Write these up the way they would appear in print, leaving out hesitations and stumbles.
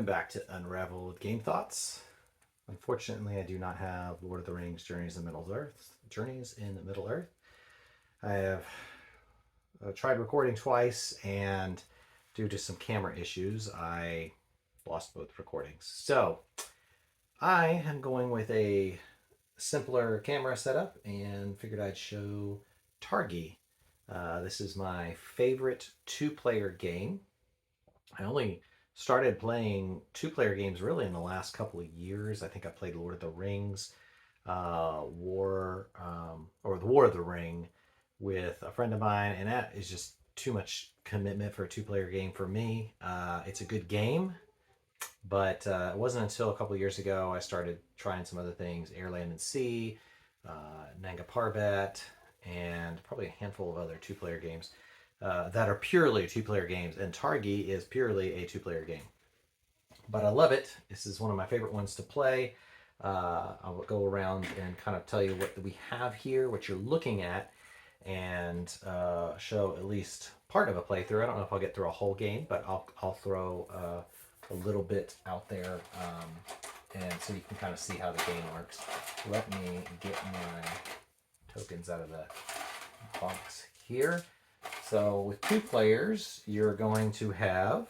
back to Unraveled Game Thoughts. Unfortunately, I do not have Lord of the Rings Journeys in Middle Earth. Journeys in Middle Earth. I have tried recording twice, and due to some camera issues, I lost both recordings. So I am going with a simpler camera setup and figured I'd show Targi. This is my favorite two-player game. I only started playing two-player games really in the last couple of years. I think I played Lord of the Rings, the War of the Ring, with a friend of mine, and that is just too much commitment for a two-player game for me. It's a good game, but it wasn't until a couple of years ago I started trying some other things: Air, Land, and Sea, Nanga Parbat, and probably a handful of other two-player games that are purely two-player games, and Targi is purely a two-player game. But I love it. This is one of my favorite ones to play. I'll go around and kind of tell you what we have here, what you're looking at, and show at least part of a playthrough. I don't know if I'll get through a whole game, but I'll throw a little bit out there, and so you can kind of see how the game works. Let me get my tokens out of the box here. So with two players, you're going to have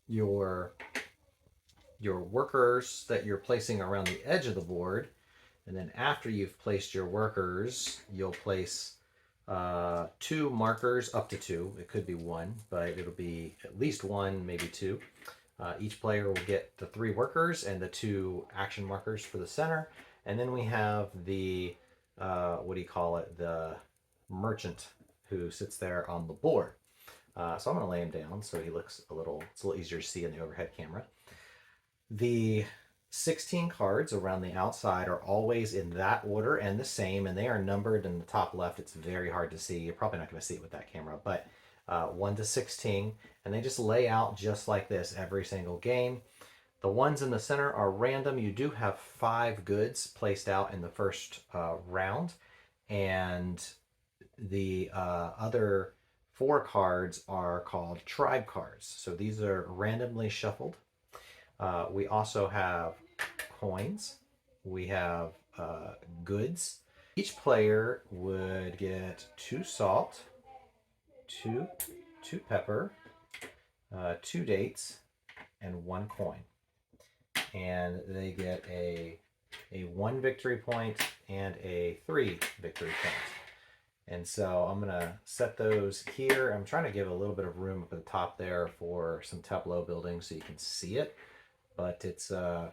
your workers that you're placing around the edge of the board, and then after you've placed your workers, you'll place two markers, up to two. It could be one, but it'll be at least one, maybe two. Each player will get the three workers and the two action markers for the center, and then we have the the merchant who sits there on the board. So I'm going to lay him down so he looks it's a little easier to see in the overhead camera. The 16 cards around the outside are always in that order and the same, and they are numbered in the top left. It's very hard to see. You're probably not going to see it with that camera, but 1 to 16, and they just lay out just like this every single game. The ones in the center are random. You do have 5 goods placed out in the first round, and the other 4 cards are called tribe cards. So these are randomly shuffled. We also have coins. We have goods. Each player would get 2 salt, 2 pepper, 2 dates, and 1 coin. And they get a 1 victory point and a 3 victory points. And so I'm going to set those here. I'm trying to give a little bit of room up at the top there for some tableau building so you can see it. But it's going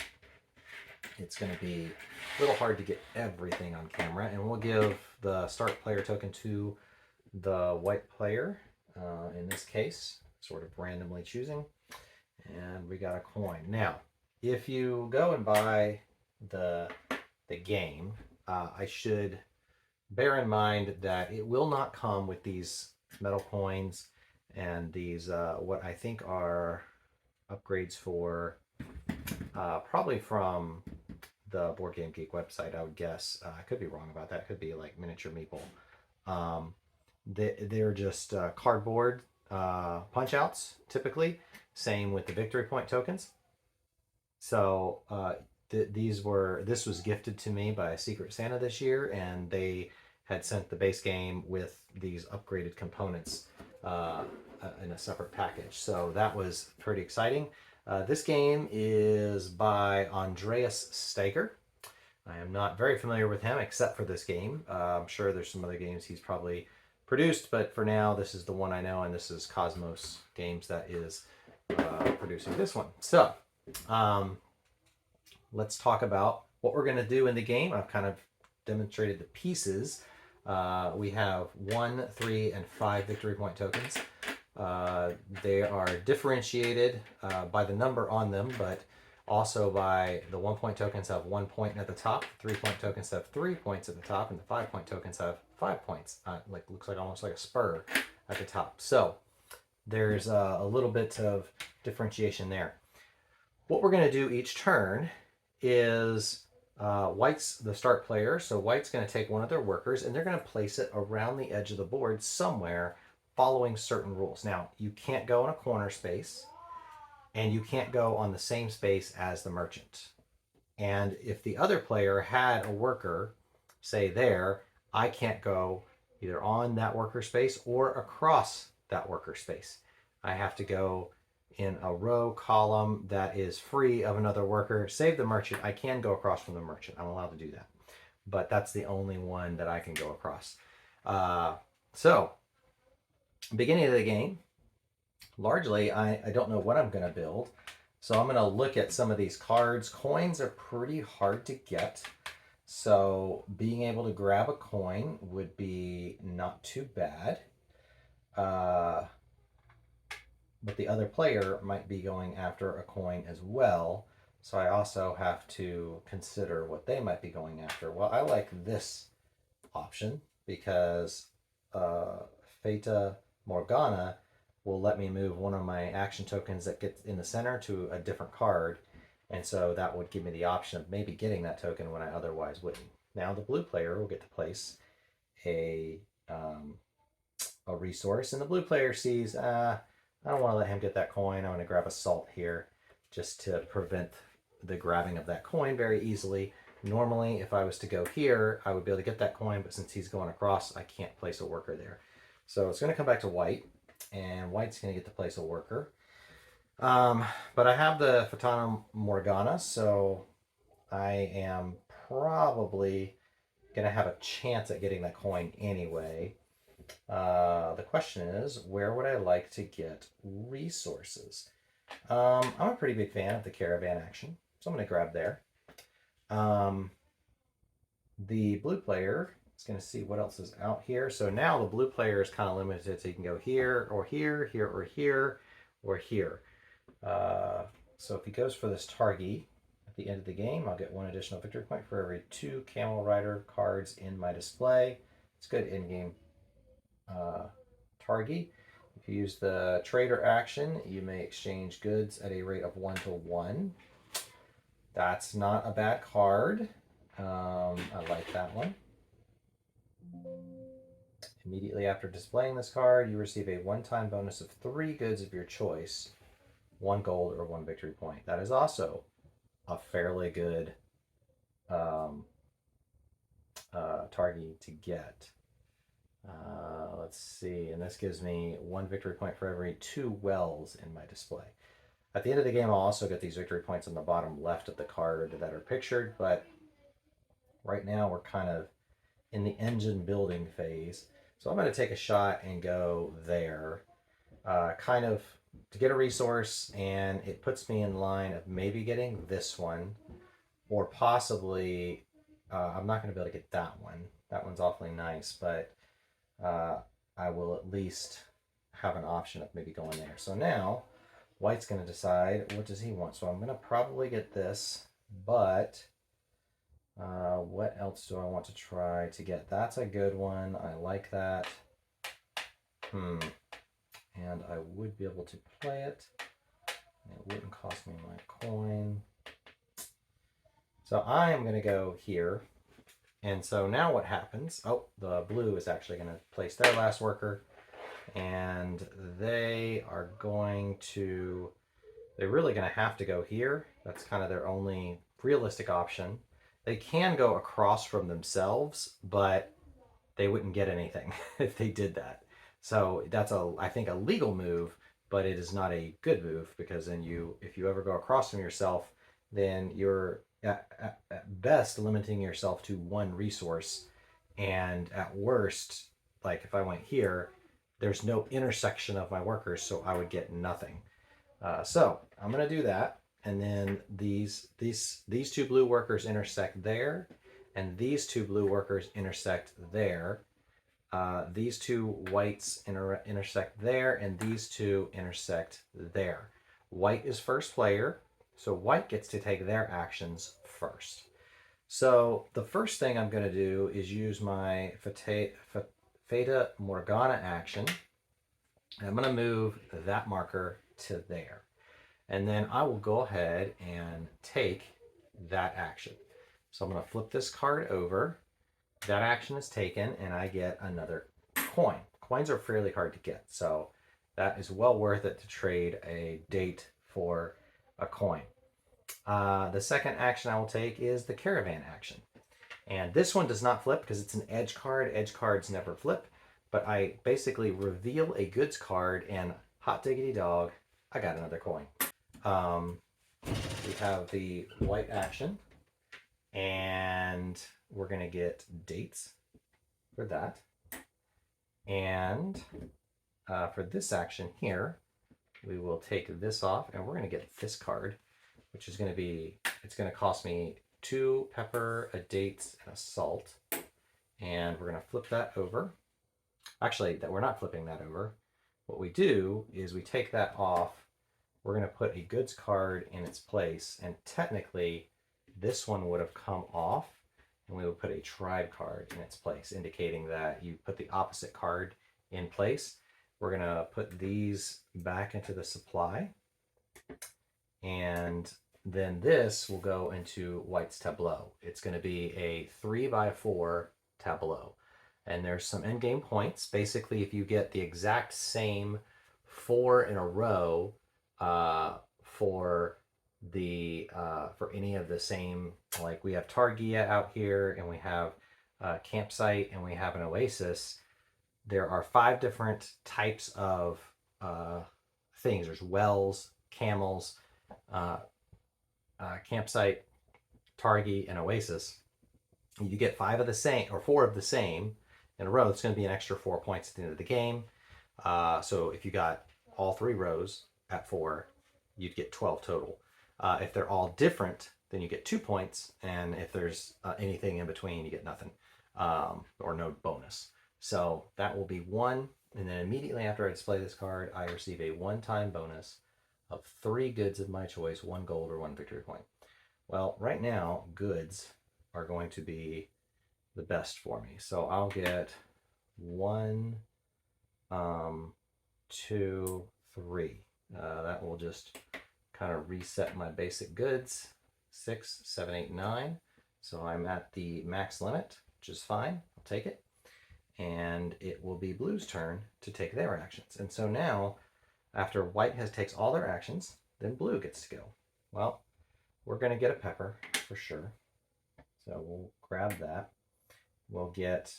to be a little hard to get everything on camera. And we'll give the start player token to the white player, in this case, sort of randomly choosing. And we got a coin. Now, if you go and buy the game, I should bear in mind that it will not come with these metal coins and these what I think are upgrades for probably from the Board Game Geek website, I would guess. I could be wrong about that. It could be like miniature meeple. They're just cardboard punch outs typically. Same with the victory point tokens. So this was gifted to me by Secret Santa this year, and they had sent the base game with these upgraded components in a separate package. So that was pretty exciting. This game is by Andreas Steiger. I am not very familiar with him except for this game. I'm sure there's some other games he's probably produced, but for now this is the one I know, and this is Cosmos Games that is producing this one. So let's talk about what we're going to do in the game. I've kind of demonstrated the pieces. We have 1, 3, and 5 victory point tokens. They are differentiated by the number on them, but also by the 1 point tokens have 1 point at the top, 3 point tokens have 3 points at the top, and the 5 point tokens have 5 points. Looks like almost like a spur at the top. So there's a little bit of differentiation there. What we're going to do each turn is White's the start player, so White's going to take one of their workers and they're going to place it around the edge of the board somewhere, following certain rules. Now, you can't go in a corner space. and you can't go on the same space as the merchant. And if the other player had a worker, say there, I can't go either on that worker space or across that worker space. I have to go in a row column that is free of another worker. Save the merchant. I can go across from the merchant. I'm allowed to do that. But that's the only one that I can go across. So, beginning of the game, largely, I don't know what I'm going to build. So I'm going to look at some of these cards. Coins are pretty hard to get. So being able to grab a coin would be not too bad. But the other player might be going after a coin as well. So I also have to consider what they might be going after. Well, I like this option because Fata Morgana will let me move one of my action tokens that gets in the center to a different card. And so that would give me the option of maybe getting that token when I otherwise wouldn't. Now the blue player will get to place a resource, and the blue player sees, I don't want to let him get that coin. I'm going to grab a salt here just to prevent the grabbing of that coin very easily. Normally, if I was to go here, I would be able to get that coin, but since he's going across, I can't place a worker there. So it's going to come back to white, and white's going to get to place a worker. But I have the Fata Morgana, so I am probably going to have a chance at getting that coin anyway. The question is, where would I like to get resources? I'm a pretty big fan of the caravan action, so I'm going to grab there. The blue player is going to see what else is out here. So now the blue player is kind of limited, so you can go here or here, here or here, or here. So if he goes for this Targi at the end of the game, I'll get 1 additional victory point for every 2 Camel Rider cards in my display. It's good in-game Targi. If you use the trader action, you may exchange goods at a rate of 1 to 1. That's not a bad card. I like that one. Immediately after displaying this card, you receive a one-time bonus of 3 goods of your choice, 1 gold or 1 victory point. That is also a fairly good Targi to get. Let's see, and this gives me 1 victory point for every 2 wells in my display. At the end of the game, I'll also get these victory points on the bottom left of the card that are pictured, but right now we're kind of in the engine building phase. So I'm going to take a shot and go there, kind of to get a resource, and it puts me in line of maybe getting this one, or possibly, I'm not going to be able to get that one. That one's awfully nice, but I will at least have an option of maybe going there. So now white's going to decide what does he want. So I'm going to probably get this, but what else do I want to try to get? That's a good one. I like that. And I would be able to play it. It wouldn't cost me my coin. So I am going to go here. And so now what happens? Oh, the blue is actually going to place their last worker. And they are going to... They're really going to have to go here. That's kind of their only realistic option. They can go across from themselves, but they wouldn't get anything if they did that. So that's I think a legal move, but it is not a good move, because then if you ever go across from yourself, then you're at best limiting yourself to 1 resource, and at worst, like if I went here, there's no intersection of my workers, so I would get nothing. So I'm going to do that. And then these 2 blue workers intersect there, and these 2 blue workers intersect there. These 2 whites intersect there, and these 2 intersect there. White is first player, so white gets to take their actions first. So the first thing I'm going to do is use my Fata Morgana action. I'm going to move that marker to there. And then I will go ahead and take that action. So I'm going to flip this card over. That action is taken, and I get another coin. Coins are fairly hard to get, so that is well worth it to trade a date for a coin. The second action I will take is the caravan action. And this one does not flip because it's an edge card. Edge cards never flip. But I basically reveal a goods card, and hot diggity dog, I got another coin. We have the white action, and we're going to get dates for that. And for this action here, we will take this off, and we're going to get this card, which is going to be, it's going to cost me 2 pepper, a dates, and a salt. And we're going to flip that over. Actually, we're not flipping that over. What we do is we take that off. We're going to put a goods card in its place, and technically this one would have come off, and we would put a tribe card in its place, indicating that you put the opposite card in place. We're going to put these back into the supply, and then this will go into white's tableau. It's going to be a 3x4 tableau. And there's some in-game points. Basically, if you get the exact same 4 in a row for any of the same, like we have Targi out here, and we have campsite, and we have an oasis. There are 5 different types of things. There's wells, camels, campsite, Targi, and oasis. You get 5 of the same, or 4 of the same in a row. It's going to be an extra 4 points at the end of the game. So if you got all 3 rows at 4, you'd get 12 total. If they're all different, then you get 2 points, and if there's anything in between, you get nothing, or no bonus. So that will be 1, and then immediately after I display this card, I receive a one-time bonus of 3 goods of my choice, 1 gold or 1 victory point. Well, right now, goods are going to be the best for me. So I'll get 1, 2, 3. That will just kind of reset my basic goods. 6, 7, 8, 9. So I'm at the max limit, which is fine. I'll take it. And it will be blue's turn to take their actions. And so now, after white takes all their actions, then blue gets to go. Well, we're going to get a pepper for sure. So we'll grab that. We'll get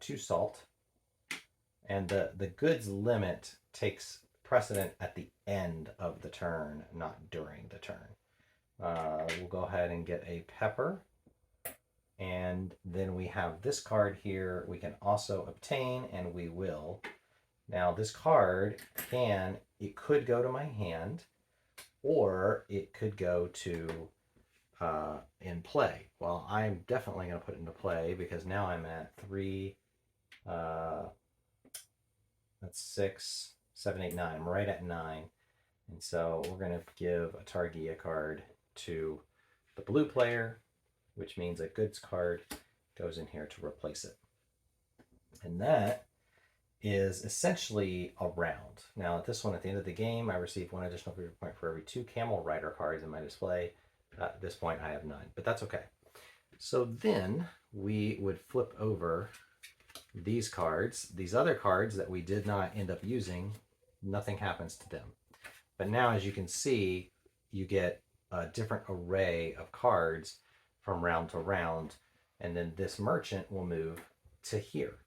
2 salt. And the goods limit takes precedent at the end of the turn, not during the turn. We'll go ahead and get a pepper. And then we have this card here we can also obtain, and we will. Now this card it could go to my hand, or it could go to in play. Well, I'm definitely going to put it into play because now I'm at 3, that's 6, 7, 8, 9. I'm right at 9. And so we're going to give a Targi card to the blue player, which means a goods card goes in here to replace it. And that is essentially a round. Now at this one, at the end of the game, I receive 1 additional victory point for every 2 camel rider cards in my display. At this point, I have none, but that's okay. So then we would flip over these cards. These other cards that we did not end up using, nothing happens to them. But now, as you can see, you get a different array of cards from round to round, and then this merchant will move to here.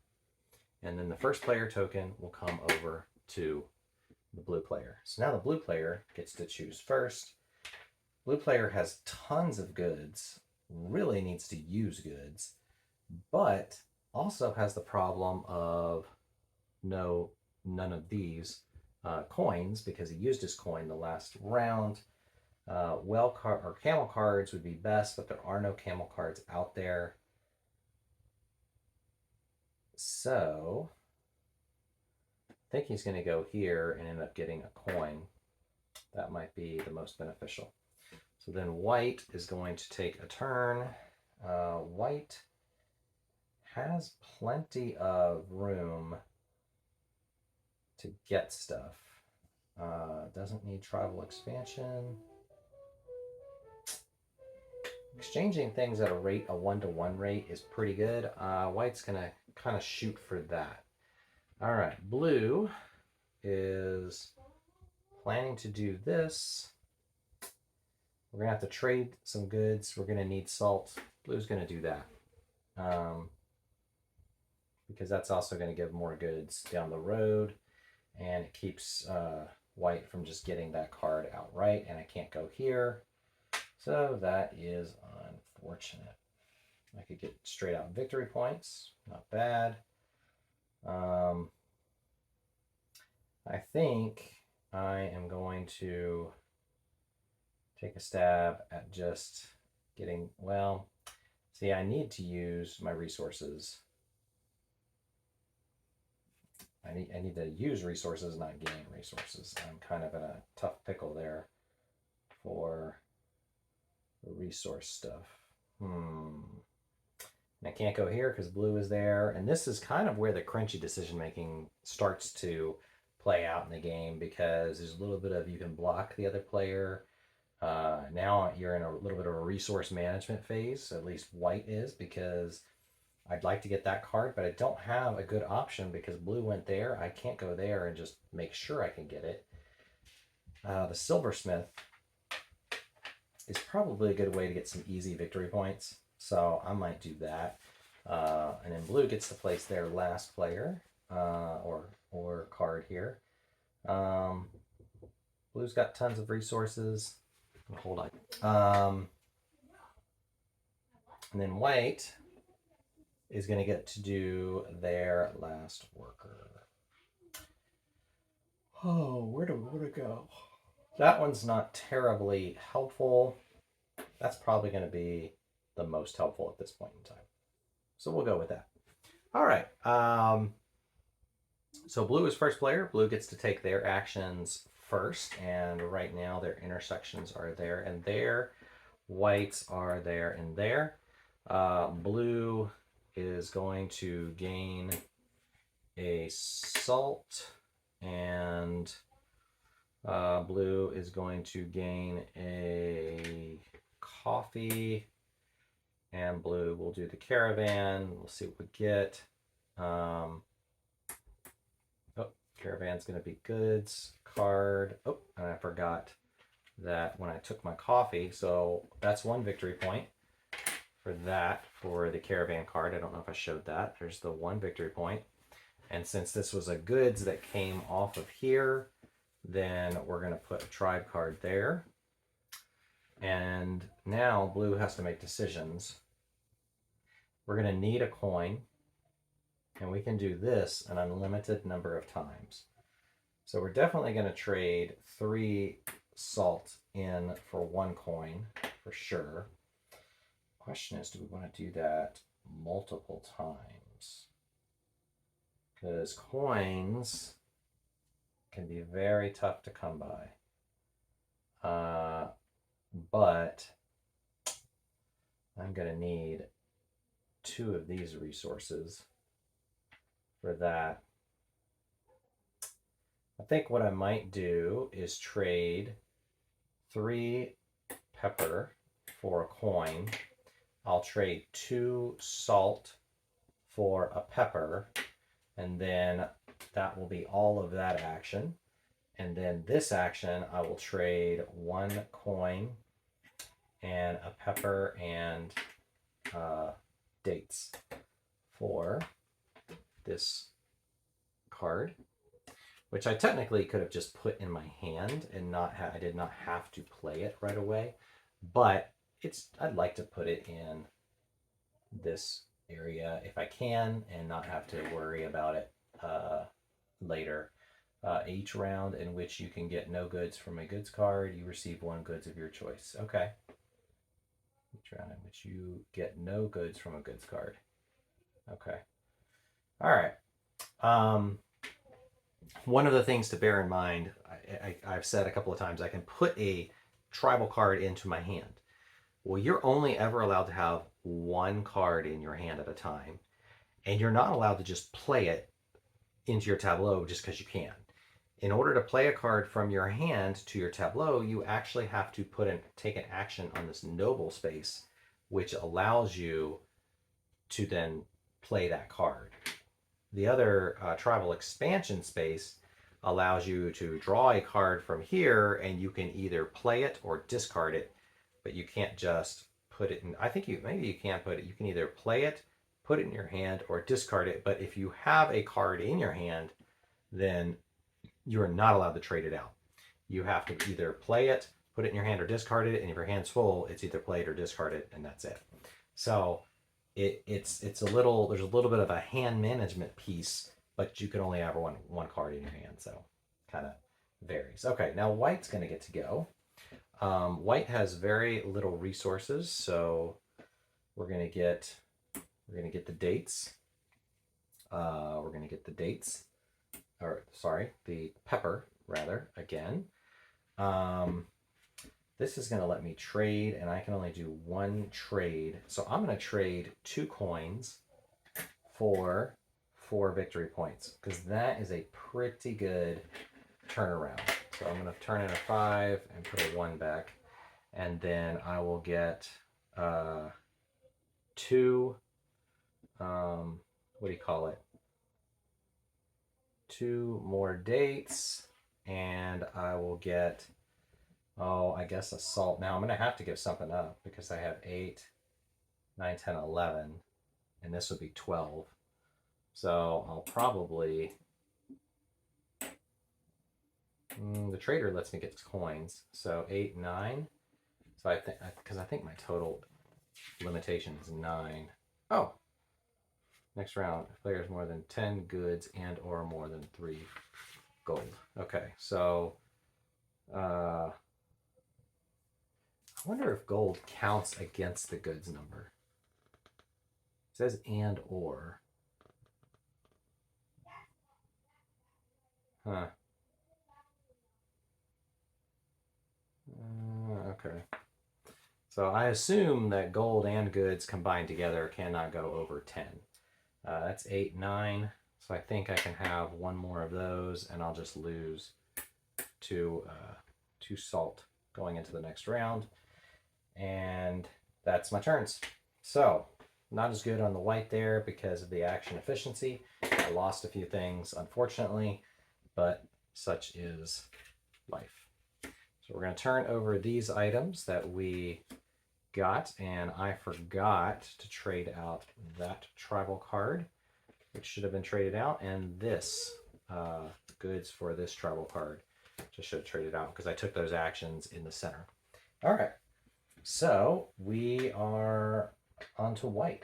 And then the first player token will come over to the blue player. So now the blue player gets to choose first. Blue player has tons of goods, really needs to use goods, but also has the problem of none of these coins because he used his coin the last round. Camel cards would be best, but there are no camel cards out there. So I think he's going to go here and end up getting a coin. That might be the most beneficial. So then white is going to take a turn. White has plenty of room to get stuff. Doesn't need tribal expansion. Exchanging things at a 1-to-1 rate is pretty good. White's going to kind of shoot for that. All right, blue is planning to do this. We're going to have to trade some goods. We're going to need salt. Blue's going to do that. Because that's also going to give more goods down the road. And it keeps white from just getting that card outright. And I can't go here. So that is unfortunate. I could get straight out victory points. Not bad. I think I am going to take a stab at just getting, well, see, I need to use my resources. I need to use resources, not gain resources. I'm kind of in a tough pickle there for the resource stuff. And I can't go here because blue is there. And this is kind of where the crunchy decision making starts to play out in the game, because there's a little bit of, you can block the other player. Now you're in a little bit of a resource management phase, at least white is, because I'd like to get that card, but I don't have a good option because blue went there. I can't go there and just make sure I can get it. The silversmith is probably a good way to get some easy victory points, so I might do that. And then blue gets to place their last player, or card here. Blue's got tons of resources. Hold on. And then white is going to get to do their last worker. Oh, where do we want to go? That one's not terribly helpful. That's probably going to be the most helpful at this point in time. So we'll go with that. All right. So blue is first player. Blue gets to take their actions first. And right now their intersections are there and there. Whites are there and there. Blue is going to gain a salt, and blue is going to gain a coffee, and blue will do the caravan. We'll see what we get. Oh, caravan's going to be goods, card. Oh, and I forgot that when I took my coffee, so that's one victory point for that, for the caravan card. I don't know if I showed that. There's the one victory point. And since this was a goods that came off of here, then we're going to put a tribe card there. And now blue has to make decisions. We're going to need a coin, and we can do this an unlimited number of times. So we're definitely going to trade 3 salt in for 1 coin for sure. Question is, do we want to do that multiple times? Because coins can be very tough to come by. But I'm going to need 2 of these resources for that. I think what I might do is trade 3 pepper for a coin. I'll trade 2 salt for a pepper, and then that will be all of that action. And then this action, I will trade 1 coin and a pepper and dates for this card, which I technically could have just put in my hand and I did not have to play it right away, but I'd like to put it in this area if I can and not have to worry about it later. Each round in which you can get no goods from a goods card, you receive 1 goods of your choice. Okay. Each round in which you get no goods from a goods card. Okay. All right. One of the things to bear in mind, I've said a couple of times, I can put a tribal card into my hand. Well, you're only ever allowed to have 1 card in your hand at a time, and you're not allowed to just play it into your tableau just because you can. In order to play a card from your hand to your tableau, you actually have to take an action on this noble space, which allows you to then play that card. The other tribal expansion space allows you to draw a card from here, and you can either play it or discard it but you can't just put it in. I think maybe you can put it. You can either play it, put it in your hand, or discard it. But if you have a card in your hand, then you are not allowed to trade it out. You have to either play it, put it in your hand, or discard it. And if your hand's full, it's either played or discarded, and that's it. So it's a little, there's a little bit of a hand management piece, but you can only have one card in your hand, so kind of varies. Okay, now white's going to get to go. White has very little resources, so we're going to get the dates. We're going to get the dates, or sorry, the pepper rather again. This is going to let me trade, and I can only do one trade. So I'm going to trade 2 coins for 4 victory points, because that is a pretty good turnaround. So I'm going to turn in a 5 and put a 1 back, and then I will get 2, what do you call it? 2 more dates, and I will get, I guess a salt. Now I'm going to have to give something up because I have 8, 9, 10, 11, and this would be 12. So I'll probably, the trader lets me get coins. So 8, 9. So I think, because I think my total limitation is 9. Oh, next round, if player has more than 10 goods and or more than 3 gold. Okay, so I wonder if gold counts against the goods number. It says and or. Huh. Okay. So I assume that gold and goods combined together cannot go over 10. That's 8, 9. So I think I can have 1 more of those, and I'll just lose 2 salt going into the next round. And that's my turns. So not as good on the white there because of the action efficiency. I lost a few things, unfortunately, but such is life. So we're going to turn over these items that we got, and I forgot to trade out that tribal card, which should have been traded out, and this goods for this tribal card, which I should have traded out because I took those actions in the center. All right, so we are on to white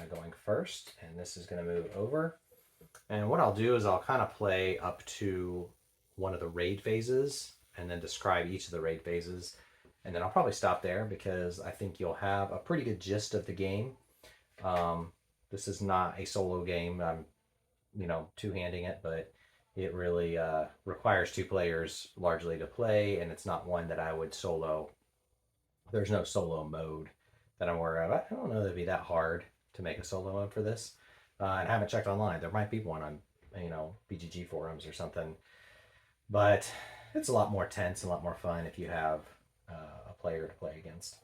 going first, and this is going to move over. And what I'll do is I'll kind of play up to one of the raid phases and then describe each of the raid phases. And then I'll probably stop there because I think you'll have a pretty good gist of the game. This is not a solo game. I'm, two-handing it, but it really requires 2 players largely to play, and it's not one that I would solo. There's no solo mode that I'm aware of. I don't know that it'd be that hard to make a solo mode for this. And I haven't checked online. There might be one on, BGG forums or something. But it's a lot more tense and a lot more fun if you have a player to play against.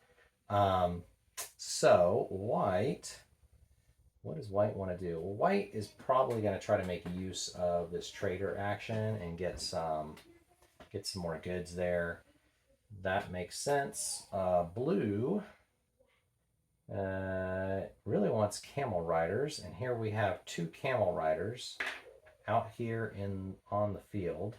So white, what does white want to do? Well, white is probably going to try to make use of this trader action and get some more goods there. That makes sense. Blue really wants camel riders, and here we have 2 camel riders out here on the field.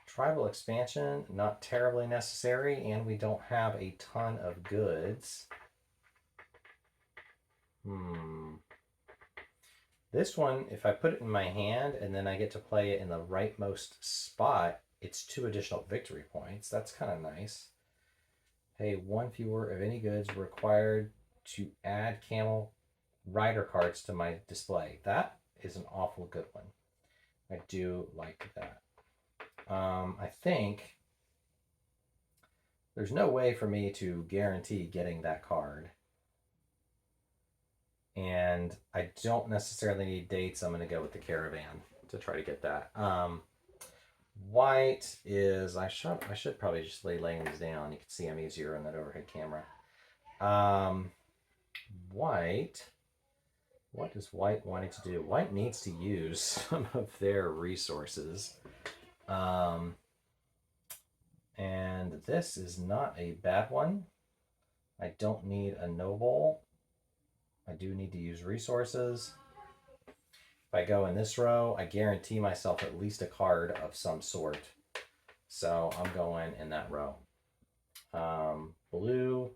Tribal expansion, not terribly necessary, and we don't have a ton of goods. This one, if I put it in my hand and then I get to play it in the rightmost spot, it's 2 additional victory points. That's kind of nice. Pay 1 fewer of any goods required to add camel rider cards to my display. That is an awful good one. I do like that. I think there's no way for me to guarantee getting that card. And I don't necessarily need dates. I'm going to go with the caravan to try to get that. White is, I should probably just laying these down. You can see them easier on that overhead camera. White, what is white wanting to do? White needs to use some of their resources. And this is not a bad one. I don't need a noble. I do need to use resources. If I go in this row, I guarantee myself at least a card of some sort. So I'm going in that row. Blue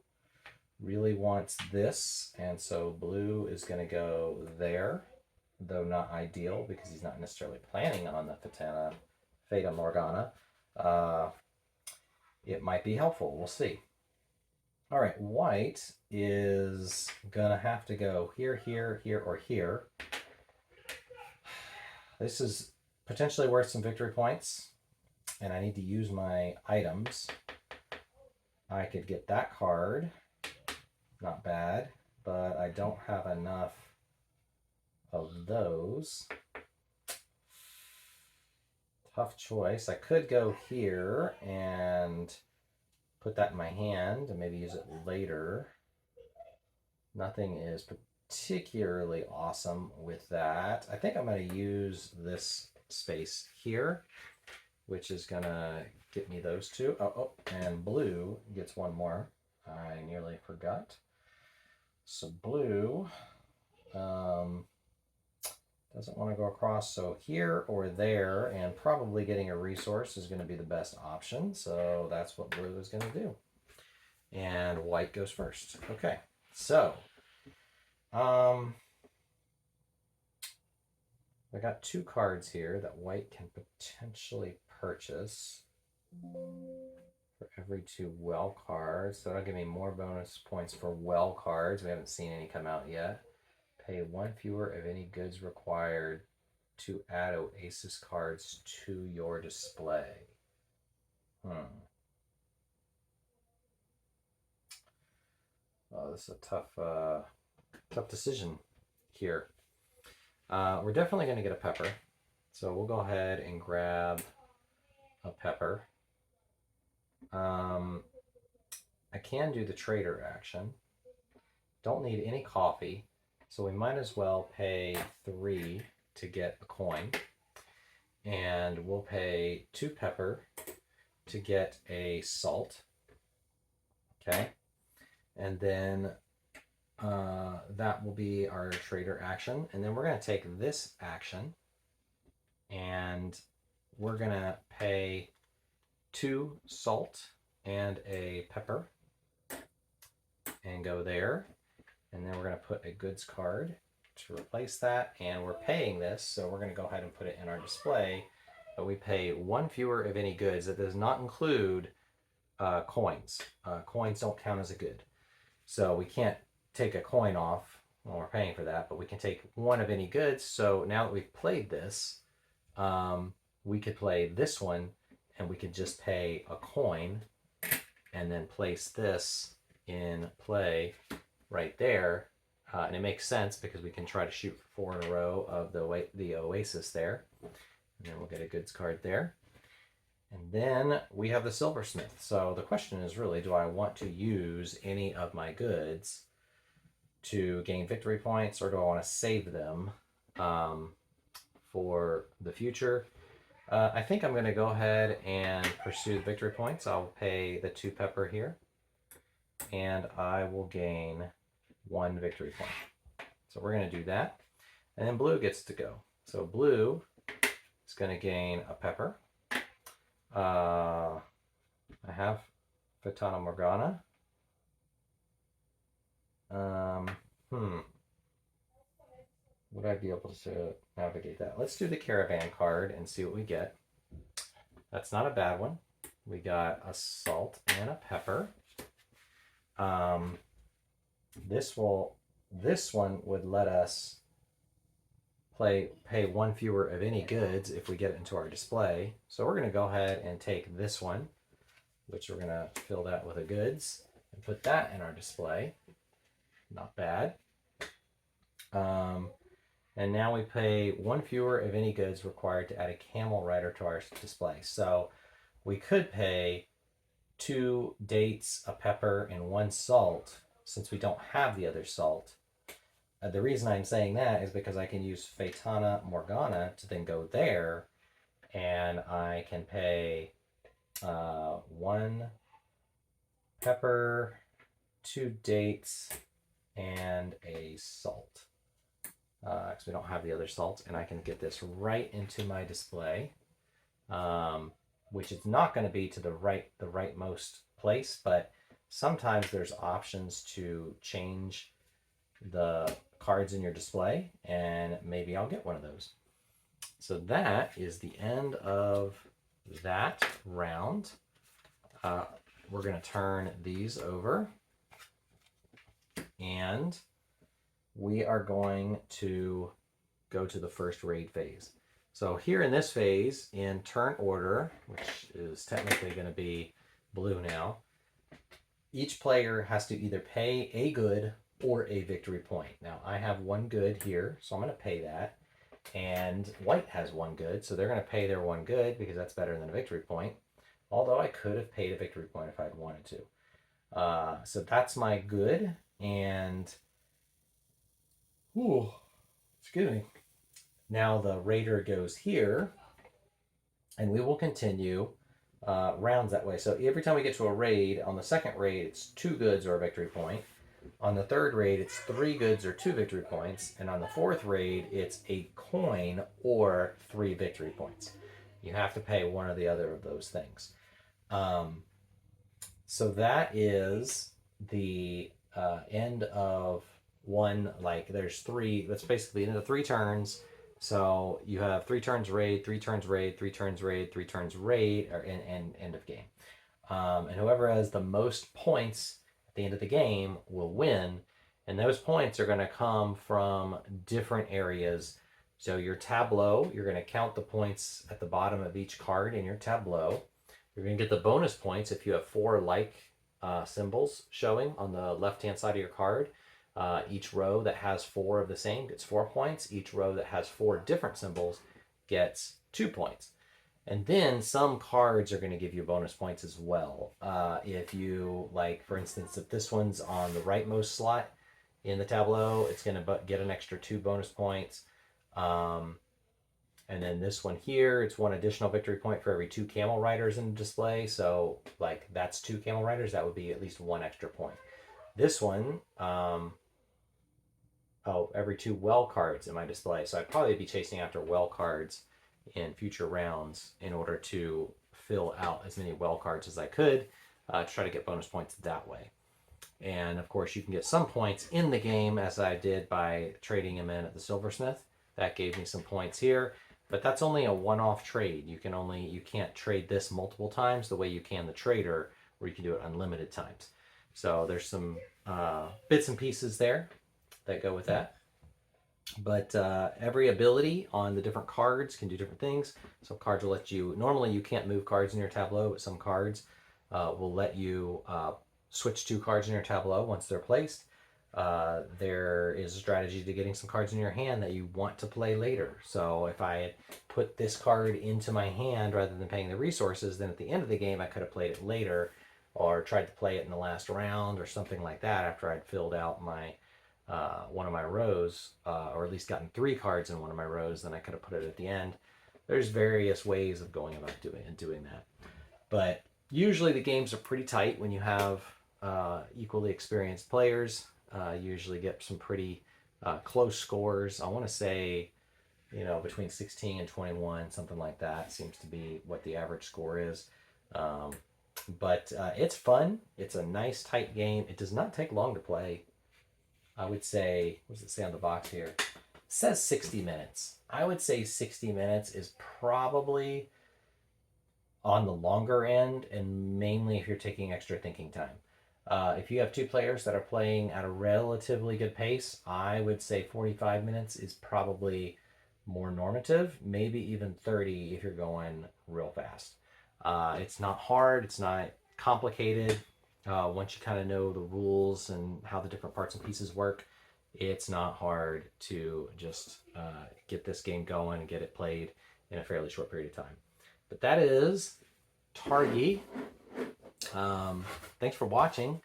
really wants this, and so blue is going to go there, though not ideal because he's not necessarily planning on the Fata Morgana. It might be helpful. We'll see. All right, white is going to have to go here, here, here, or here. This is potentially worth some victory points, and I need to use my items. I could get that card. Not bad, but I don't have enough of those. Tough choice. I could go here and put that in my hand and maybe use it later. Nothing is particularly awesome with that. I think I'm going to use this space here, which is going to get me those two. Oh, and blue gets one more. I nearly forgot. So blue doesn't want to go across, so here or there, and probably getting a resource is going to be the best option. So that's what blue is going to do. And white goes first. Okay, so I got two cards here that white can potentially purchase for every two well cards. So that'll give me more bonus points for well cards. We haven't seen any come out yet. Pay one fewer of any goods required to add Oasis cards to your display. Oh, this is a tough decision here. We're definitely going to get a pepper. So we'll go ahead and grab a pepper. I can do the trader action. Don't need any coffee. So we might as well pay 3 to get a coin. And we'll pay 2 pepper to get a salt. Okay. And then that will be our trader action. And then we're going to take this action and we're going to pay 2 salt and a pepper and go there. And then we're going to put a goods card to replace that. And we're paying this, so we're going to go ahead and put it in our display. But we pay 1 fewer of any goods. That does not include coins. Coins don't count as a good. So we can't take a coin off when we're paying for that, but we can take 1 of any goods. So now that we've played this, we could play this one, and we could just pay a coin and then place this in play right there, and it makes sense because we can try to shoot 4 in a row of the Oasis there, and then we'll get a goods card there. And then we have the silversmith. So the question is really, do I want to use any of my goods to gain victory points, or do I want to save them for the future? I think I'm going to go ahead and pursue the victory points. I'll pay the 2 pepper here, and I will gain 1 victory point. So we're going to do that. And then blue gets to go. So blue is going to gain a pepper. I have Fata Morgana. Would I be able to navigate that? Let's do the caravan card and see what we get. That's not a bad one. We got a salt and a pepper. This one would let us pay 1 fewer of any goods if we get it into our display. So we're going to go ahead and take this one, which we're going to fill that with the goods and put that in our display. Not bad. And now we pay 1 fewer of any goods required to add a camel rider to our display. So we could pay 2 dates, a pepper, and 1 salt, since we don't have the other salt. The reason I'm saying that is because I can use Fata Morgana to then go there, and I can pay 1 pepper, 2 dates and a salt. Because we don't have the other salt, and I can get this right into my display, which is not going to be to the rightmost place, but sometimes there's options to change the cards in your display, and maybe I'll get one of those. So that is the end of that round. We're going to turn these over, and we are going to go to the first raid phase. So here in this phase, in turn order, which is technically going to be blue now, each player has to either pay a good or a victory point. Now, I have 1 good here, so I'm going to pay that. And white has 1 good, so they're going to pay their 1 good because that's better than a victory point. Although I could have paid a victory point if I'd wanted to. So that's my good, and excuse me. Now the raider goes here, and we will continue rounds that way. So every time we get to a raid, on the second raid, it's 2 goods or a victory point. On the third raid, it's 3 goods or 2 victory points. And on the fourth raid, it's a coin or 3 victory points. You have to pay one or the other of those things. So that is the end of one, like there's 3, that's basically the end of 3 turns. So you have 3 turns raid, 3 turns raid, 3 turns raid, 3 turns raid, or end of game. And whoever has the most points at the end of the game will win. And those points are going to come from different areas. So your tableau, you're going to count the points at the bottom of each card in your tableau. You're going to get the bonus points if you have 4 like symbols showing on the left-hand side of your card. Each row that has 4 of the same gets 4 points. Each row that has 4 different symbols gets 2 points. And then some cards are going to give you bonus points as well. If you, like, for instance, if this one's on the rightmost slot in the tableau, it's going to get an extra 2 bonus points. And then this one here, it's 1 additional victory point for every 2 camel riders in the display. So, like, that's 2 camel riders. That would be at least 1 extra point. This one, every 2 well cards in my display. So I'd probably be chasing after well cards in future rounds in order to fill out as many well cards as I could to try to get bonus points that way. And of course, you can get some points in the game, as I did by trading them in at the silversmith. That gave me some points here, but that's only a one-off trade. You can't trade this multiple times the way you can the trader, where you can do it unlimited times. So there's some bits and pieces there that go with that. But every ability on the different cards can do different things. Some cards will let you, normally you can't move cards in your tableau, but some cards will let you switch 2 cards in your tableau once they're placed. There is a strategy to getting some cards in your hand that you want to play later. So if I had put this card into my hand rather than paying the resources, then at the end of the game I could have played it later, or tried to play it in the last round or something like that after I'd filled out my one of my rows, or at least gotten 3 cards in one of my rows. Then I could have put it at the end. There's various ways of going about doing that, but usually the games are pretty tight when you have equally experienced players. Usually get some pretty close scores. I want to say, between 16 and 21, something like that seems to be what the average score is. But it's fun. It's a nice tight game. It does not take long to play. I would say, what does it say on the box here? It says 60 minutes. I would say 60 minutes is probably on the longer end, and mainly if you're taking extra thinking time. If you have 2 players that are playing at a relatively good pace, I would say 45 minutes is probably more normative, maybe even 30 if you're going real fast. It's not hard, it's not complicated. Once you kind of know the rules and how the different parts and pieces work, it's not hard to just get this game going and get it played in a fairly short period of time. But that is Targi. Thanks for watching.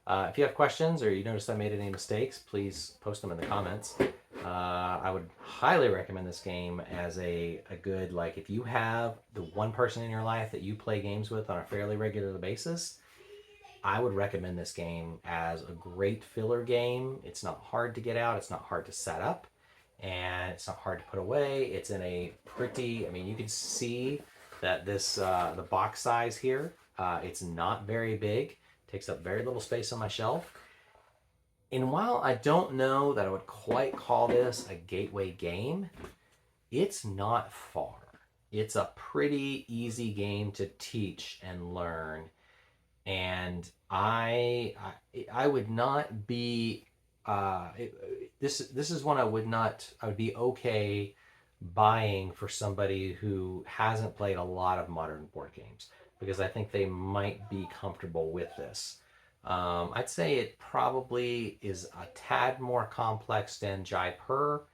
If you have questions or you notice I made any mistakes, please post them in the comments. I would highly recommend this game as a good, like, if you have the one person in your life that you play games with on a fairly regular basis, I would recommend this game as a great filler game. It's not hard to get out, it's not hard to set up, and it's not hard to put away. It's in a pretty, I mean, you can see that this, the box size here, it's not very big, takes up very little space on my shelf. And while I don't know that I would quite call this a gateway game, it's not far. It's a pretty easy game to teach and learn, and I would not be this is one I would be okay buying for somebody who hasn't played a lot of modern board games, because I think they might be comfortable with this. I'd say it probably is a tad more complex than Jaipur,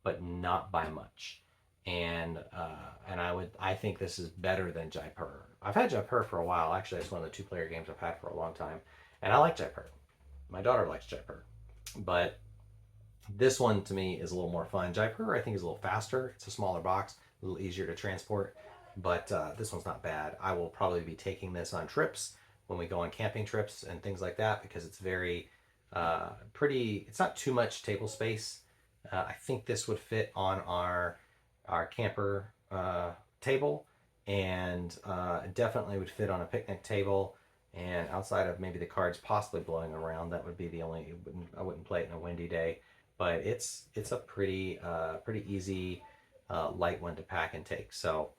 but not by much. And I think this is better than Jaipur. I've had Jaipur for a while. Actually, it's one of the two-player games I've had for a long time, and I like Jaipur. My daughter likes Jaipur, but this one to me is a little more fun. Jaipur I think is a little faster. It's a smaller box, a little easier to transport, but this one's not bad. I will probably be taking this on trips when we go on camping trips and things like that, because it's very pretty. It's not too much table space. I think this would fit on our camper table, and definitely would fit on a picnic table. And outside of maybe the cards possibly blowing around, that would be the only. I wouldn't play it in a windy day, but it's a pretty easy light one to pack and take. So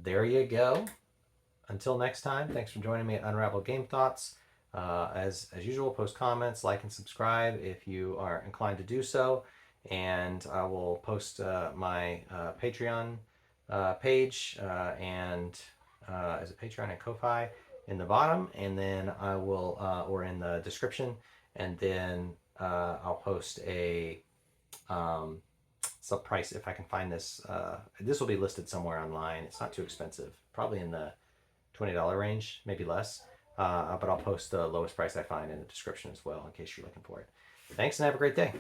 there you go. Until next time, thanks for joining me at Unraveled Game Thoughts. As usual, post comments, like and subscribe if you are inclined to do so, and I will post my Patreon page and is it Patreon and Ko-Fi in the bottom, and then I will or in the description, and then I'll post a sub price if I can find this. This will be listed somewhere online. It's not too expensive, probably in the $20 range, maybe less. But I'll post the lowest price I find in the description as well, in case you're looking for it. Thanks, and have a great day.